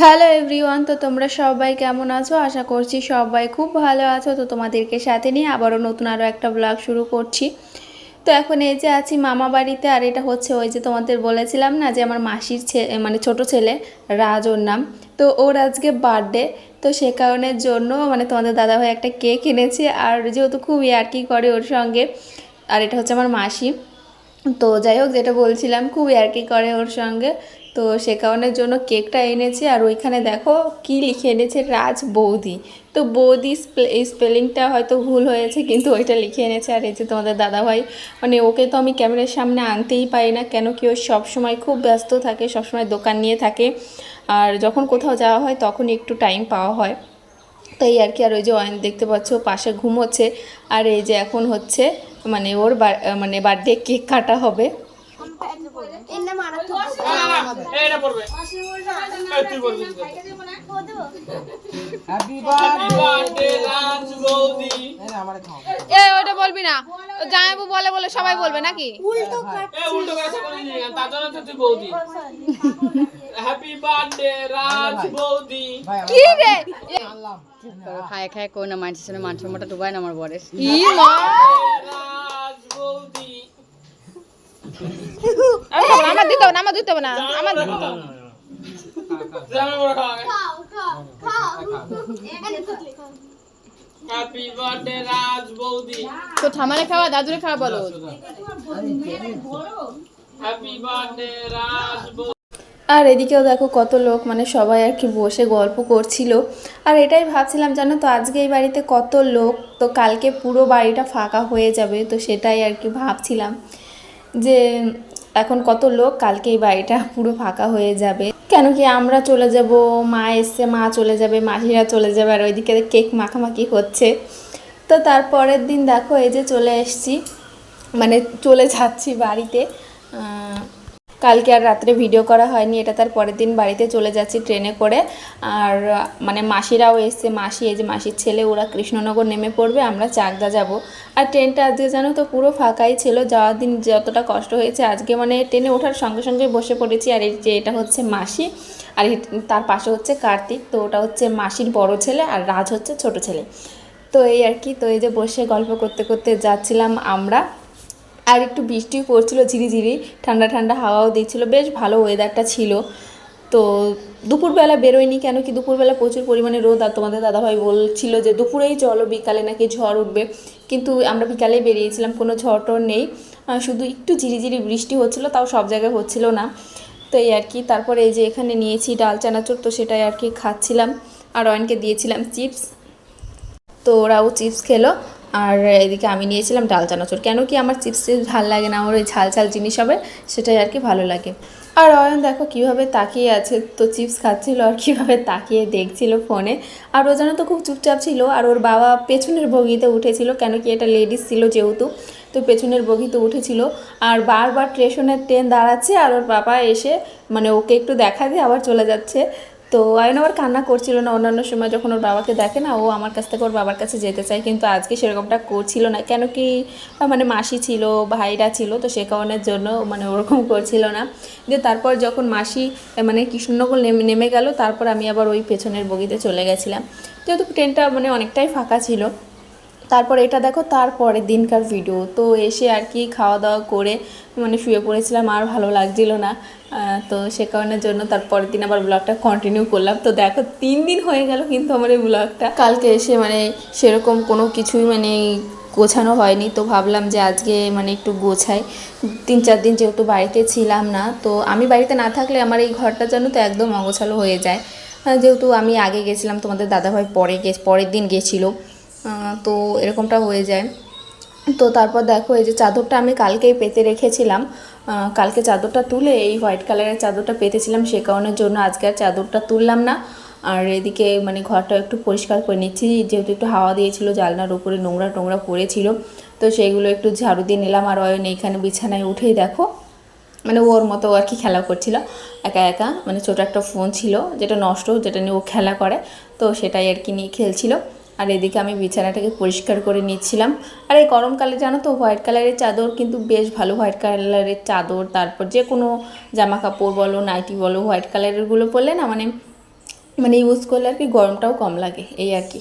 Hello everyone, তো তোমরা সবাই কেমন আছো? আশা করছি সবাই খুব ভালো আছো। তো তোমাদেরকে সাথে নিয়ে আবারও নতুন আরও একটা ব্লগ শুরু করছি। তো এখন এই যে আছি মামা বাড়িতে, আর এটা হচ্ছে ওই যে তোমাদের বলেছিলাম না যে আমার মাসির মানে ছোট ছেলে রাজ ওর নাম। তো ওর আজকে বার্থডে, তো সে কারণের জন্য মানে তোমাদের দাদাভাই একটা কেক এনেছে, আর যেহেতু খুব ইয়ার্কি করে ওর সঙ্গে, আর এটা হচ্ছে আমার মাসি। তো যাই হোক, যেটা বলছিলাম, খুব ইয়ার্কি করে ওর সঙ্গে, তো সে কারণের জন্য কেকটা এনেছে। আর ওইখানে দেখো কি লিখে এনেছে, রাজ বৌদি। তো বৌদি স্পেলিংটা হয়তো ভুল হয়েছে, কিন্তু ওইটা লিখে এনেছে। আর এই যে তোমাদের দাদাভাই, মানে ওকে তো আমি ক্যামেরার সামনে আনতেই পারি না, কেন কি ও সবসময় খুব ব্যস্ত থাকে, সবসময় দোকান নিয়ে থাকে, আর যখন কোথাও যাওয়া হয় তখন একটু টাইম পাওয়া হয়। তাই আর কি। আর ওই যে অয়ন দেখতে পাচ্ছ পাশে ঘুমোচ্ছে, আর এই যে এখন হচ্ছে মানে ওর মানে বার্থডে কেক কাটা হবে। ওটা বলবি না, জামাইবু বলে বলে সবাই বলবে নাকি? হ্যাপি বার্থডে রাজ বৌদি। কি রে খায় খায় কই না মানছিস না, মান সম্মানটা ডুবাই না আমার বরের। ই মা, রাজ বৌদি। আমার দিতে হবে না, আমার দিতে হবে না, আমার হ্যাপি বার্থডে রাজ বৌদি। তো ঠামারে খাওয়া দাদুরে খাওয়া বলো। হ্যাপি বার্থডে রাজ বৌদি। আর এদিকেও দেখো কত লোক, মানে সবাই আর কি বসে গল্প করছিল। আর এটাই ভাবছিলাম, জানো তো আজকে এই বাড়িতে কত লোক, তো কালকে পুরো বাড়িটা ফাঁকা হয়ে যাবে। তো সেটাই আর কি ভাবছিলাম যে এখন কত লোক, কালকে এই বাড়িটা পুরো ফাঁকা হয়ে যাবে। কেন কি আমরা চলে যাব, মা এসছে, মা চলে যাবে, মাসিরা চলে যাবে, আর ওইদিকে কেক মাখামাখি হচ্ছে। তো তারপরের দিন দেখো এই যে চলে এসছি, মানে চলে যাচ্ছি বাড়িতে। কালকে আর রাত্রে ভিডিও করা হয়নি, এটা তার পরের দিন বাড়িতে চলে যাচ্ছি ট্রেনে করে। আর মানে মাসিরাও এসছে, মাসি এই যে মাসির ছেলে, ওরা কৃষ্ণনগর নেমে পড়বে, আমরা চাকদা যাব। আর ট্রেনটা আজকে জানো তো পুরো ফাঁকাই ছিল, যাওয়ার দিন যতটা কষ্ট হয়েছে আজকে মানে ট্রেনে ওঠার সঙ্গে সঙ্গে বসে পড়েছি। আর এই যে এটা হচ্ছে মাসি, আর তার পাশে হচ্ছে কার্তিক, তো ওটা হচ্ছে মাসির বড় ছেলে, আর রাজ হচ্ছে ছোট ছেলে। তো এই আর কি। তো এই যে বসে গল্প করতে করতে যাচ্ছিলাম আমরা। আর একটু বৃষ্টিও পড়ছিল ঝিরিঝিরি, ঠান্ডা ঠান্ডা হাওয়াও দিচ্ছিল, বেশ ভালো ওয়েদারটা ছিল। তো দুপুরবেলা বেরোয়নি, কেন কি দুপুরবেলা প্রচুর পরিমাণে রোদ, আর তোমাদের দাদাভাই বলছিল যে দুপুরেই চলো, বিকালে নাকি ঝড় উঠবে। কিন্তু আমরা বিকালেই বেরিয়েছিলাম, কোনো ঝড় টড় নেই, শুধু একটু ঝিরিঝিরি বৃষ্টি হচ্ছিলো, তাও সব জায়গায় হচ্ছিল না। তো এই আর কি। তারপরে এই যে এখানে নিয়েছি ডাল চানাচুর, তো সেটাই আর কি খাচ্ছিলাম। আর অয়নকে দিয়েছিলাম চিপস, তো ওরাও চিপস খেলো। আর এদিকে আমি নিয়েছিলাম ডাল চানাচুর, কেন কি আমার চিপস ঝাল লাগে না, আমার ওই ঝাল ঝাল জিনিস হবে সেটাই আর কি ভালো লাগে। আর অয়ন দেখো কীভাবে তাকিয়ে আছে, তো চিপস খাচ্ছিল আর কীভাবে তাকিয়ে দেখছিল ফোনে। আর ও যেন তো খুব চুপচাপ ছিল। আর ওর বাবা পেছনের বগিতে উঠেছিল, কেন কি এটা লেডিস ছিল যেহেতু, তো পেছনের বগিতে উঠেছিল। আর বারবার স্টেশনের ট্রেন দাঁড়াচ্ছে, আর ওর বাবা এসে মানে ওকে একটু দেখা দিয়ে আবার চলে যাচ্ছে। তো অয়ন আবার কান্না করছিল না, অন্যান্য সময় যখন ওর বাবাকে দেখে না, ও আমার কাছ থেকে ওর বাবার কাছে যেতে চায়, কিন্তু আজকে সেরকমটা করছিল না, কেন কি মানে মাসি ছিল, ভাইরা ছিল, তো সে কারণের জন্য মানে ওরকম করছিল না। দিয়ে তারপর যখন মাসি মানে কৃষ্ণনগর নেমে গেল, তারপর আমি আবার ওই পেছনের বগিতে চলে গেছিলাম, যেহেতু ট্রেনটা মানে অনেকটাই ফাঁকা ছিল। তারপর এটা দেখো তারপরের দিনকার ভিডিও। তো এসে আর কি খাওয়া দাওয়া করে মানে শুয়ে পড়েছিলাম, আর ভালো লাগছিল না, তো সে কারণের জন্য তারপরের দিন আবার ব্লগটা কন্টিনিউ করলাম। তো দেখো 3 দিন হয়ে গেল কিন্তু আমার এই ব্লগটা, কালকে এসে মানে সেরকম কোনো কিছুই মানে গোছানো হয়নি। তো ভাবলাম যে আজকে মানে একটু গোছাই, 3-4 দিন যেহেতু বাড়িতে ছিলাম না, তো আমি বাড়িতে না থাকলে আমার এই ঘরটা যেন তো একদম অগোছালো হয়ে যায়, যেহেতু আমি আগে গেছিলাম, তোমাদের দাদাভাই পরের দিন গেছিলো, তো এরকমটা হয়ে যায়। তো তারপর দেখো এই যে চাদরটা আমি কালকেই পেতে রেখেছিলাম, কালকে চাদরটা তুলে এই হোয়াইট কালারের চাদরটা পেতেছিলাম, সে কারণের জন্য আজকে আর চাদরটা তুললাম না। আর এদিকে মানে ঘরটা একটু পরিষ্কার করে নিচ্ছি, যেহেতু একটু হাওয়া দিয়েছিল, জানলার উপরে নোংরা টোংরা পড়েছিল, তো সেইগুলো একটু ঝাড়ু দিয়ে নিলাম। আর অয়ন এইখানে বিছানায় উঠেই দেখো মানে ওর মতো আর কি খেলা করছিল একা একা, মানে ছোটো একটা ফোন ছিল যেটা নষ্ট, যেটা নিয়ে ও খেলা করে, তো সেটাই আর কি নিয়ে খেলছিল। আর এদিকে আমি বিছানাটাকে পরিষ্কার করে নিচ্ছিলাম। আর এই গরমকালে জানো তো হোয়াইট কালারের চাদর কিন্তু বেশ ভালো, হোয়াইট কালারের চাদর, তারপর যে কোনো জামা কাপড় বলো, নাইটি বলো, হোয়াইট কালারেরগুলো পরলে না মানে মানে ইউজ করলে আর কি গরমটাও কম লাগে এই আর কি।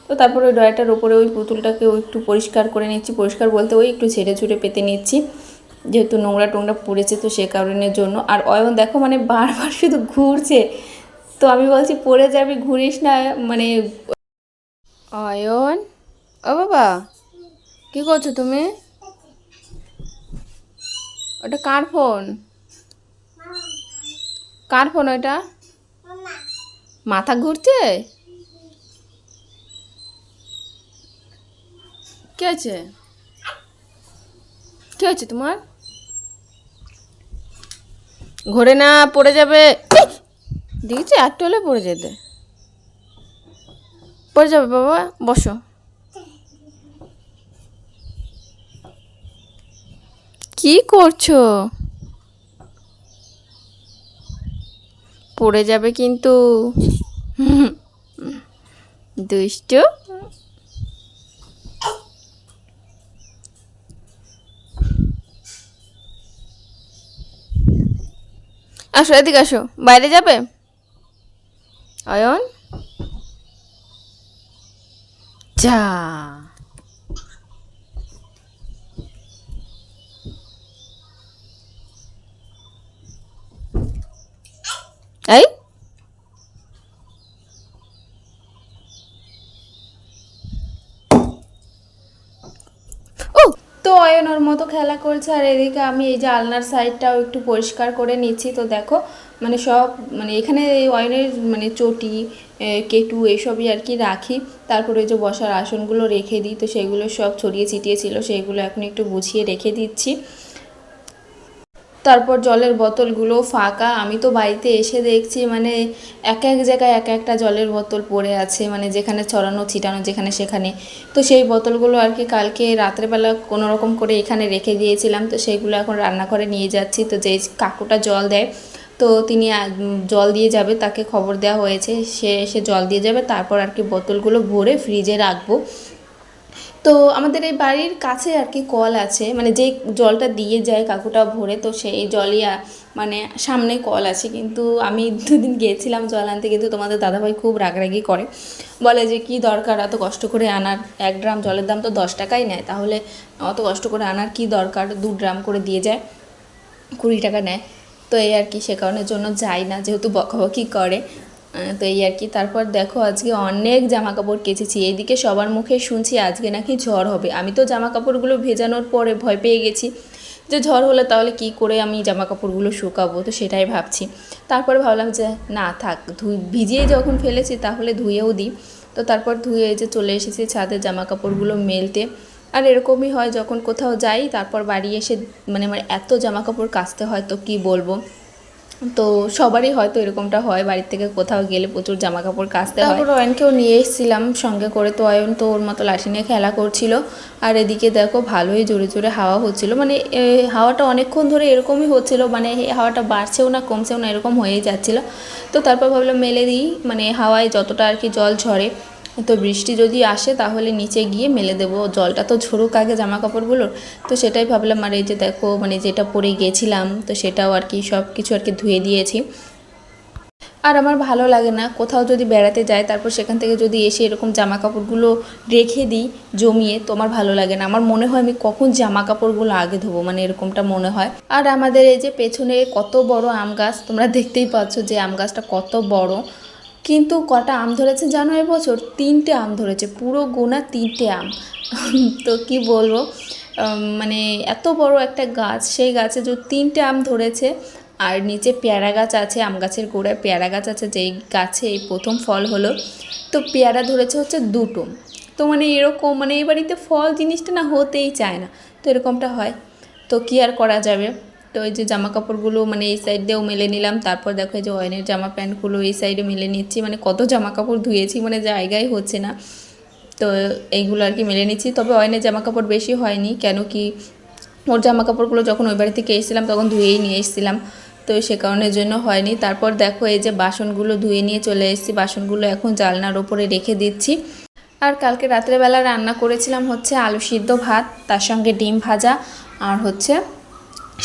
তো তারপরে ওই ড্রয়ারটার ওপরে ওই পুতুলটাকে একটু পরিষ্কার করে নিচ্ছি, পরিষ্কার বলতে ওই একটু ঝেড়ে ঝুড়ে পেতে নিচ্ছি, যেহেতু নোংরা টোংরা পড়েছে তো সে কারণের জন্য। আর অয়ন দেখো মানে বারবার শুধু ঘুরছে, তো আমি বলছি পড়ে যাবি, ঘুরিস না। মানে অয়ন, ও বাবা কি করছো তুমি? ওটা কার ফোন? কার ফোন ওইটা? মাথা ঘুরছে? কি আছে? কি হচ্ছে তোমার? ঘোরে না, পড়ে যাবে। দেখেছি একটু হলে পড়ে যেতে, পড়ে যাবে বাবা, বসো। কি করছো? পড়ে যাবে কিন্তু। দুষ্টু। আসো এদিকে আসো, বাইরে যাবে অয়ন? যা, এই ও তো অয়ন ওর মতো খেলা করছে, আর এদিকে আমি এই যে আলনার সাইডটাও একটু পরিষ্কার করে নিচ্ছি। তো দেখো মানে সব মানে এখানে অয়নের মানে চটি কেটু এইসবই আর কি রাখি। তারপরে যে বসার আসনগুলো রেখে দিই, তো সেগুলো সব ছড়িয়ে ছিটিয়ে ছিল, সেগুলো এখন একটু গুছিয়ে রেখে দিচ্ছি। তারপর জলের বোতলগুলো ফাঁকা। আমি তো বাড়িতে এসে দেখছি মানে এক এক জায়গায় এক একটা জলের বোতল পড়ে আছে, মানে যেখানে ছড়ানো ছিটানো যেখানে সেখানে। তো সেই বোতলগুলো আর কি কালকে রাত্রেবেলা কোনো রকম করে এখানে রেখে দিয়েছিলাম, তো সেইগুলো এখন রান্নাঘরে নিয়ে যাচ্ছি। তো যেই কাকুটা জল দেয় তো তিনি জল দিয়ে যাবে, তাকে খবর দেওয়া হয়েছে, সে এসে জল দিয়ে যাবে, তারপর আর কি বোতলগুলো ভরে ফ্রিজে রাখবো। তো আমাদের এই বাড়ির কাছে আর কি কল আছে, মানে যেই জলটা দিয়ে যায় কাকুটা ভরে, তো সেই জলই মানে সামনে কল আছে। কিন্তু আমি দুদিন গিয়েছিলাম জল আনতে, কিন্তু তোমাদের দাদাভাই খুব রাগারাগি করে, বলে যে কি দরকার এত কষ্ট করে আনার, 1 ড্রাম জলের দাম তো 10 টাকাই নেয়, তাহলে অত কষ্ট করে আনার কি দরকার, 2 ড্রাম করে দিয়ে যায়, 20 টাকা নেয়। তো এই আর কি, সে কারণের জন্য যাই না, যেহেতু বকাবকি করে। তো এই আর কি। তারপর দেখো আজকে অনেক জামা কাপড় কেচেছি, এইদিকে সবার মুখে শুনছি আজকে নাকি ঝড় হবে। আমি তো জামা কাপড়গুলো ভেজানোর পরে ভয় পেয়ে গেছি যে ঝড় হলে তাহলে কি করে আমি জামা কাপড়গুলো শুকাবো, তো সেটাই ভাবছি। তারপরে ভাবলাম যে না থাক, ভিজিয়ে যখন ফেলেছি তাহলে ধুয়েও দিই। তো তারপর ধুয়ে যে চলে এসেছি ছাদে জামা কাপড়গুলো মেলতে। আর এরকমই হয় যখন কোথাও যাই, তারপর বাড়ি এসে মানে আমার এত জামা কাপড় কাচতে হয়, তো কি বলবো। তো সবারই হয়তো এরকমটা হয়, বাড়ির থেকে কোথাও গেলে প্রচুর জামা কাপড় কাচতে হয়। তারপর অয়নকেও নিয়ে এসেছিলাম সঙ্গে করে, তো অয়ন তো ওর মতো লাঠি নিয়ে খেলা করছিল। আর এদিকে দেখো ভালোই জোরে জোরে হাওয়া হচ্ছিল, মানে হাওয়াটা অনেকক্ষণ ধরে এরকমই হচ্ছিল, মানে হাওয়াটা বাড়ছেও না কমছেও না, এরকম হয়েই যাচ্ছিলো। তো তারপর ভাবলাম মেলে দিই, মানে হাওয়ায় যতটা আর কি জল ঝরে, তো বৃষ্টি যদি আসে তাহলে নিচে গিয়ে মেলে দেবো, জলটা তো ঝরুক আগে জামা কাপড়গুলোর। তো সেটাই ভাবলাম। আর এই যে দেখো মানে যেটা পরে গেছিলাম, তো সেটাও আর কি সব কিছু আর কি ধুয়ে দিয়েছি। আর আমার ভালো লাগে না কোথাও যদি বেড়াতে যাই, তারপর সেখান থেকে যদি এসে এরকম জামা কাপড়গুলো রেখে দিই জমিয়ে, তো আমার ভালো লাগে না। আমার মনে হয় আমি কখন জামা কাপড়গুলো আগে ধোবো, মানে এরকমটা মনে হয়। আর আমাদের এই যে পেছনে কত বড় আম গাছ, তোমরা দেখতেই পাচ্ছ যে আম গাছটা কত বড়, কিন্তু কটা আম ধরেছে জানো এবছর? 3টে আম ধরেছে, পুরো গোনা 3টে আম। তো কি বলবো, মানে এত বড় একটা গাছ, সেই গাছে যে 3টে আম ধরেছে। আর নিচে পেয়ারা গাছ আছে, আম গাছের গোড়ায় পেয়ারা গাছ আছে, যেই গাছে এই প্রথম ফল হলো। তো পেয়ারা ধরেছে হচ্ছে 2টো। তো মানে এরকম মানে এই বাড়িতে ফল জিনিসটা না হতেই চায় না, তো এরকমটা হয়। তো কী আর করা যাবে। তো এই যে জামা কাপড়গুলো মানে এই সাইড দিয়েও মেলে নিলাম, তারপর দেখো এই যে অয়নের জামা প্যান্টগুলো এই সাইডে মেলে নিচ্ছি, মানে কত জামা কাপড় ধুয়েছি, মানে জায়গায় হচ্ছে না। তো এইগুলো আর কি মেলে নিচ্ছি। তবে অয়নের জামা কাপড় বেশি হয়নি, কেন কি ওর জামা কাপড়গুলো যখন ওই বাড়ি থেকে এসেছিলাম তখন ধুয়েই নিয়ে এসেছিলাম, তো সে কারণের জন্য হয়নি। তারপর দেখো এই যে বাসনগুলো ধুয়ে নিয়ে চলে এসেছি, বাসনগুলো এখন জানলার ওপরে রেখে দিচ্ছি। আর কালকে রাত্রেবেলা রান্না করেছিলাম হচ্ছে আলু সিদ্ধ ভাত, তার সঙ্গে ডিম ভাজা আর হচ্ছে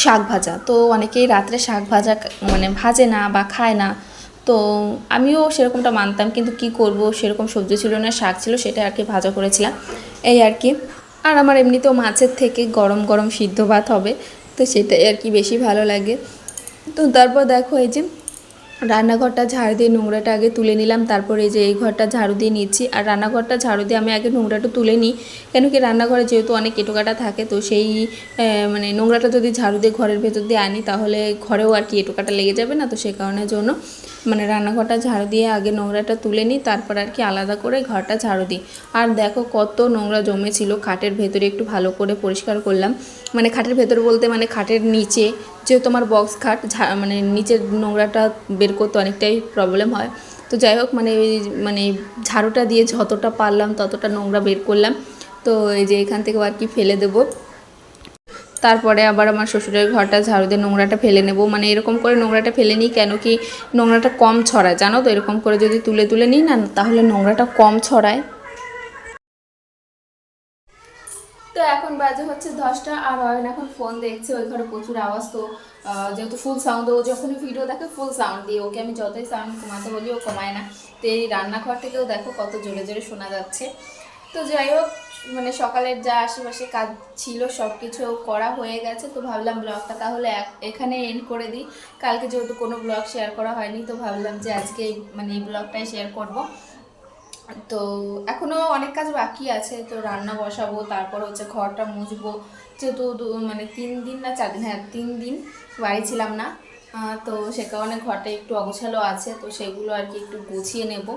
শাক ভাজা। তো অনেকেই রাত্রে শাক ভাজা মানে ভাজে না বা খায় না, তো আমিও সেরকমটা মানতাম, কিন্তু কি করব, সেরকম সবজি ছিল না, শাক ছিল, সেটা আর কি ভাজা করেছিলাম এই আর কি। আর আমার এমনিতেও মাছের থেকে গরম গরম সিদ্ধ ভাত হবে, তো সেটাই আর কি বেশি ভালো লাগে। তো তারপর দেখো এই যে রান্নাঘরটা ঝাড়ু দিয়ে নোংরাটা আগে তুলে নিলাম, তারপরে এই যে এই ঘরটা ঝাড়ু দিয়ে নিচ্ছি। আর রান্নাঘরটা ঝাড়ু দিয়ে আমি আগে নোংরাটা তুলে নিই, কেন কি রান্নাঘরে যেহেতু অনেক এঁটোকাটা থাকে, তো সেই মানে নোংরাটা যদি ঝাড়ু দিয়ে ঘরের ভেতর দিয়ে আনি তাহলে ঘরেও আর কি এঁটোকাটা লেগে যাবে না, তো সে কারণের জন্য মানে রান্নাঘরটা ঝাড়ু দিয়ে আগে নোংরাটা তুলে নিই, তারপর আর কি আলাদা করে ঘরটা ঝাড়ু দিই। আর দেখো কত নোংরা জমেছিল, খাটের ভেতরে একটু ভালো করে পরিষ্কার করলাম, মানে খাটের ভেতরে বলতে মানে খাটের নিচে, যেহেতু আমার বক্স খাট, মানে নিচের নোংরাটা বের করতে অনেকটাই প্রবলেম হয়। তো যাই হোক মানে ঝাড়ুটা দিয়ে যতটা পারলাম ততটা নোংরা বের করলাম। তো এই যে এখান থেকে আর কি ফেলে দেবো, তারপরে আবার আমার শ্বশুরের ঘরটা ঝাড়ু দিয়ে নোংরাটা ফেলে নেব। মানে এরকম করে নোংরাটা ফেলে নিই, কেন কি নোংরাটা কম ছড়ায় জানো তো, এরকম করে যদি তুলে তুলে নিই না তাহলে নোংরাটা কম ছড়ায়। তো এখন বাজে হচ্ছে 10টা, আর অয়ন এখন ফোন দেখছে, ওই ঘরে প্রচুর আওয়াজ। তো যেহেতু ফুল সাউন্ড, ও যখনই ভিডিও দেখে ফুল সাউন্ড দিয়ে, ওকে আমি যতই সাউন্ড কমাতে বলি ও কমায় না। তো এই রান্নাঘর থেকেও দেখো কত জোরে জোরে শোনা যাচ্ছে। তো যাই হোক, মানে সকালের যা আশেপাশে কাজ ছিল সব কিছু করা হয়ে গেছে, তো ভাবলাম ব্লগটা তাহলে এখানে এন্ড করে দিই। কালকে যেহেতু কোনো ব্লগ শেয়ার করা হয়নি, তো ভাবলাম যে আজকে মানে এই ব্লগটাই শেয়ার করব। তো এখনও অনেক কাজ বাকি আছে, তো রান্না বসাবো, তারপর হচ্ছে ঘরটা মুছবো, যেহেতু মানে 3 দিন না 4 দিন, হ্যাঁ 3 দিন বাড়ি ছিলাম না, তো সে কারণে ঘরটা একটু অগোছালো আছে, তো সেগুলো আর কি একটু গুছিয়ে নেব।